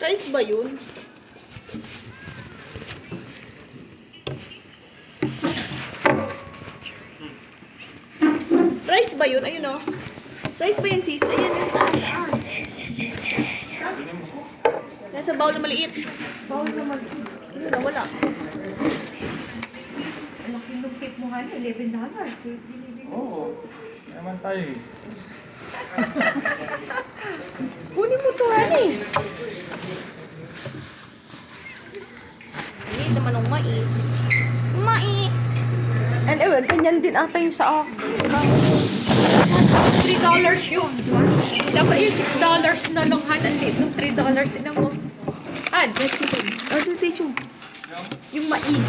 Rice ba yun? Rice ba yun? Ayun o. Rice ba yun, sis? Ayan, yung taas. Nasa bowl na maliit. Bowl na maliit. Ayun na, wala. Yung tip mo nga na, $11. Oo. Naman tayo eh. Kunin mo to, honey. Hindi naman ng mais. Mais! And ewan, ganyan din ata yung sa akin. $3 yun. Dapat yung $6 na lang, Han. Ang liit ng $3. Tinan mo. Ah, that's it. Ano ito? Yung mais.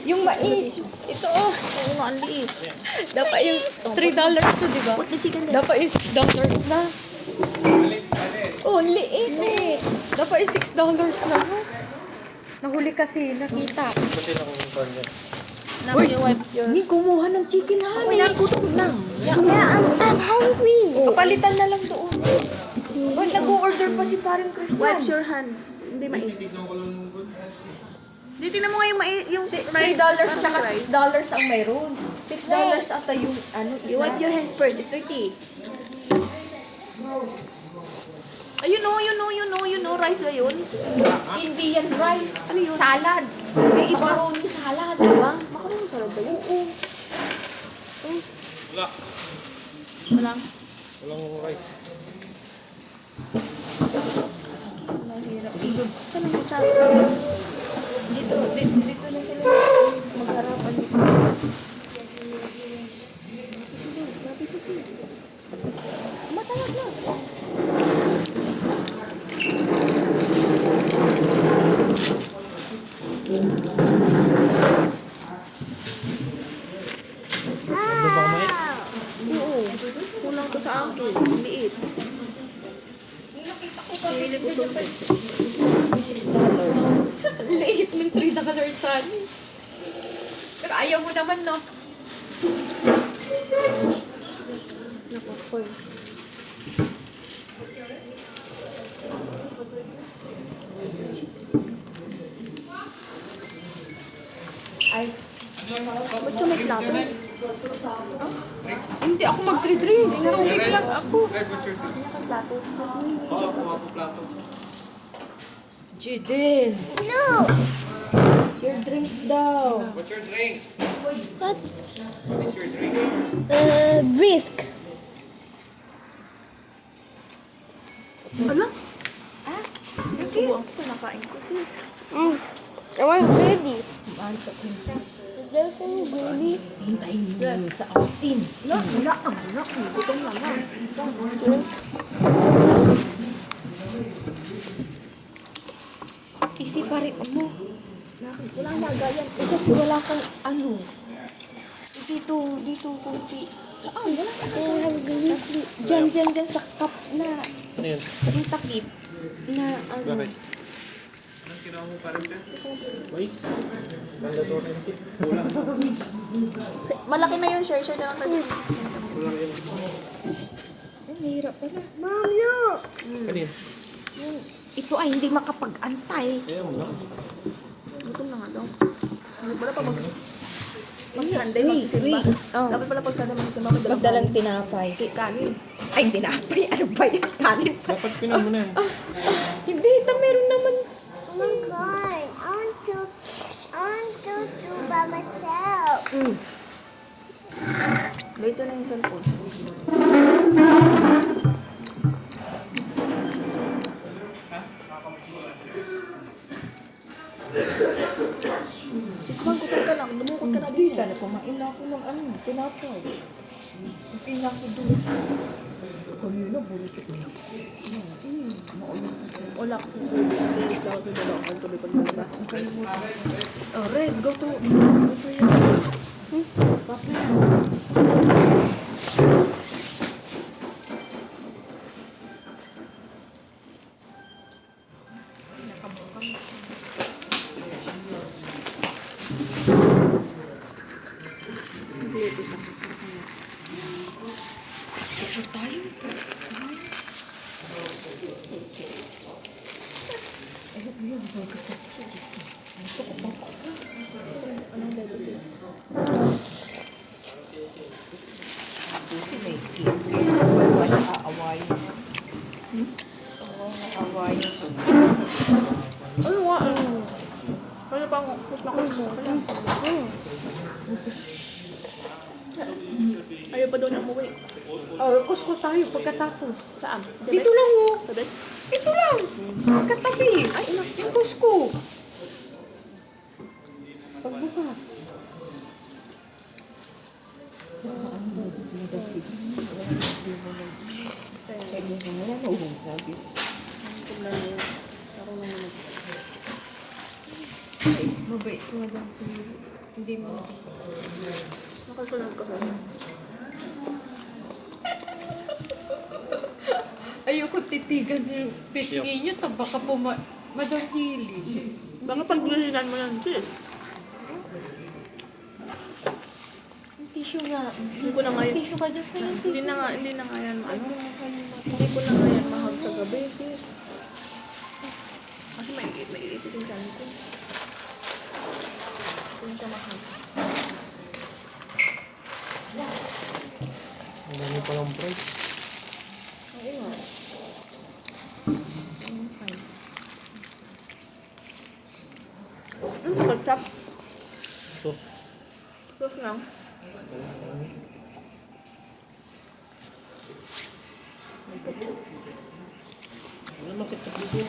Yung mais. Ito, oh. Oo nga, ang liit. Dapat yung $3 to, di ba? Put the chicken there. Dapat yung $6 na. Oh, liit eh. Dapat yung $6 na. Nahuli kasi, nakita. Kasi nakukuha niya. Now you wipe your... Hindi kumuha ng chicken, honey. Nagutom na. Yeah, I'm hungry. Kapalitan na lang doon. Well, nag-order pa si parang Christian. Wipe your hands. Hindi mais. Hindi, tingnan mo nga yung mais. Yung $3 tsaka $6 ang mayroon. $6 ata yung ano, You wipe your hands first. It's dirty. Ayun o, rice ba yun? Indian rice. Ano yun? Salad. Macaroni salad. Diba? Makarong sarap ba yun? Oo. Wala. Walang. Walang rice. Mahirap. Saan ang kutsara? Dito na sila. Magharapan dito. Matawag na. Ano ba mais? Oo. Kulang to sa akin. Ang liit. Hindi ko sumpit. $6. Liit ng $3 san. Pero ayaw mo naman, no? Naku, koy. Ay, Ba't siya may plato? hindi ako mag-drink. Tubig lang ako. Plato. Jiden. No! Your drinks daw. What's your drink? What? What's your drink? Brisk. Ano? Ah, Subuan ko, nakain ko sis. I want gravy. mahal sa princess. There's some gravy. Hintayin mo yun sa atin. Wala ka muna. Gutom naman. Kasi pare mo. Wala na gayan. Kasi wala kang ano. Dito, kunti. Saan? Wala ka. I have gravy. Diyan sa cup na, Ano yun? yung takip. Na ano. Bakit? Anong kinawa mo parang siya? Mais? Mandatory na tip. Kulang. Malaki na yun, share na lang tayo. Kulang yun. Ay, mahirap pala. Mom, look. Kanin? Ito ay hindi makapag-antay. Kaya mo lang. Gutom na nga daw. Wala pa mag-Sunday, magsisimba. Oh. Dapat pala pag Sunday magsisimba, Magdalang tinapay. kanin. Ay, tinapay. Ano ba yan? Kanin pa. Dapat pinan mo na yan. Hindi, meron naman. Oh my god. I want to do by myself. Later na yung cellphone. Isman, gutom ka lang. Lumukot ka na din. Dito na kumain na ako ng ano, tinapay. Okay na ako doon. Kami na, bulikit na. Wala ko. Serious daw ako dala. Ang tuloy pag malabas. Oh, Red, go to your... Papa. Anong legacy? May kid. Wala aaway. Aaway. Ano nga, ano? Kaya pang, mas nakulis mo. Ayaw pa doon umuwi. Oh, kusko tayo pagkatapos. Saan? Dito lang oh. Sabi? Ito lang. Katabi. Ay, yung kusko. Pagbukas. Mabait mo lang. Hindi mo na. Nakasunod ka sa'yo. Ayoko titigan yung pisngi niya. Baka Madam Hili. Baka paglilinan mo yan, sis. Yung tissue nga. Hindi ko na nga Tissue ka dyan. Hindi na nga yan, ano. Hindi ko na nga yan mahag sa gabi, sis. Kasi may ilit yung dyan ko. Hindi siya mahag. Ang dami pa ng price. Oo nga. Ketchup. Sauce. Sauce lang. Wala makita dito.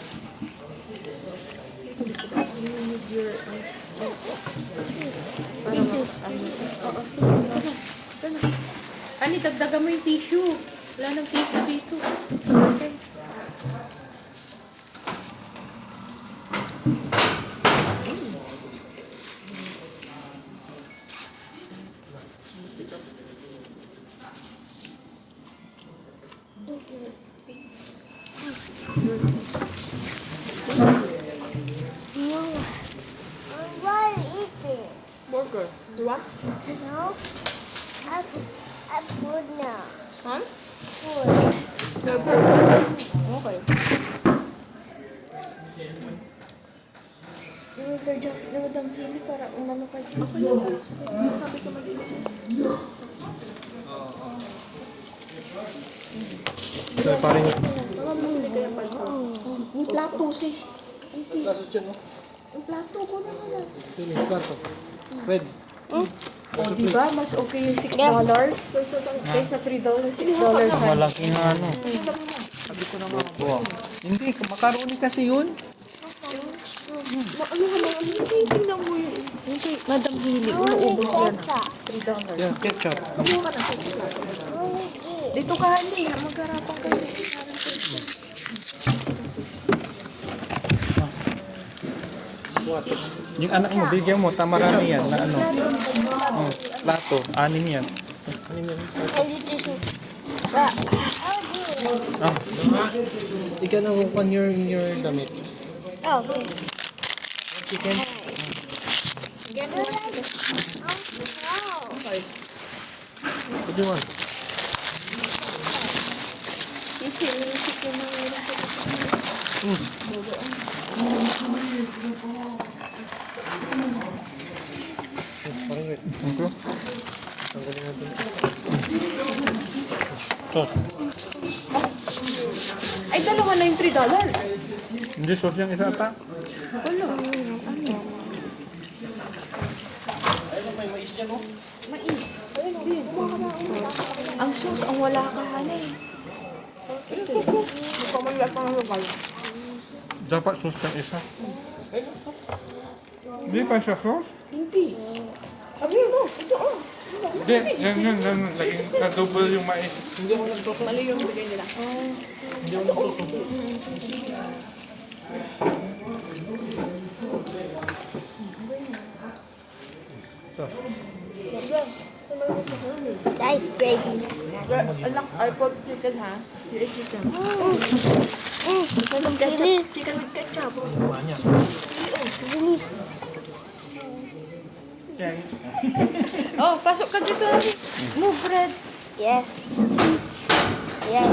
Ani, dagdagan mo yung tissue. Wala nang tissue dito. Okay. What is it? Burger. Diba? No? A food now. Ha? Food. Okay. Madam Hili para umano ka dyan. Okay lang. Sabi ko mag-ilis, sis. Ito parang Baka mahuli kayo pa rin. Yung plato, sis. kaso dyan, no? Yung plato ko na nga. Sino yung plato? Red. O, diba? Mas okay yung $6 kaysa $3. $6 ha. Malaki na ano. Sabi ko na nga. Wow. Hindi, makaroni kasi yun. Tingnan mo yun. Hindi, Madam Hili, uubos yan. $3. Yan, ketchup. Dito ka, Hali. Magharapang kayo. Yung anak mo, bigyan mo, tamarami yan na ano. Plato, 6 yan. Ah. Ikaw na kung your damit. Oh, okay. Chicken. What do you want? Isinisip ko na yun. Parang wait. Okay. Tanggalin natin. Sauce. Ay, dalawa na yung $3. Hindi, sauce yung isa ata. Wala. Ano? May mais dyan, oh. Mais. Ang sauce, ang wala ka, Hali. Pamalat pa ng lugar. Dapat sauce yung isa. Hindi pa siya sauce? Hindi. Sabi mo, ito oh. Hindi, yan. Na-double yung mais. Hindi ako nag-sauce. Mali yung bigay nila. Hindi ako nag-sauce. That is crazy. Anak, I put chicken ha? You eat chicken. Really? Chicken with ketchup. Really? Oh, pasok ka dito, Hali. Move, Red. Yes. Yes.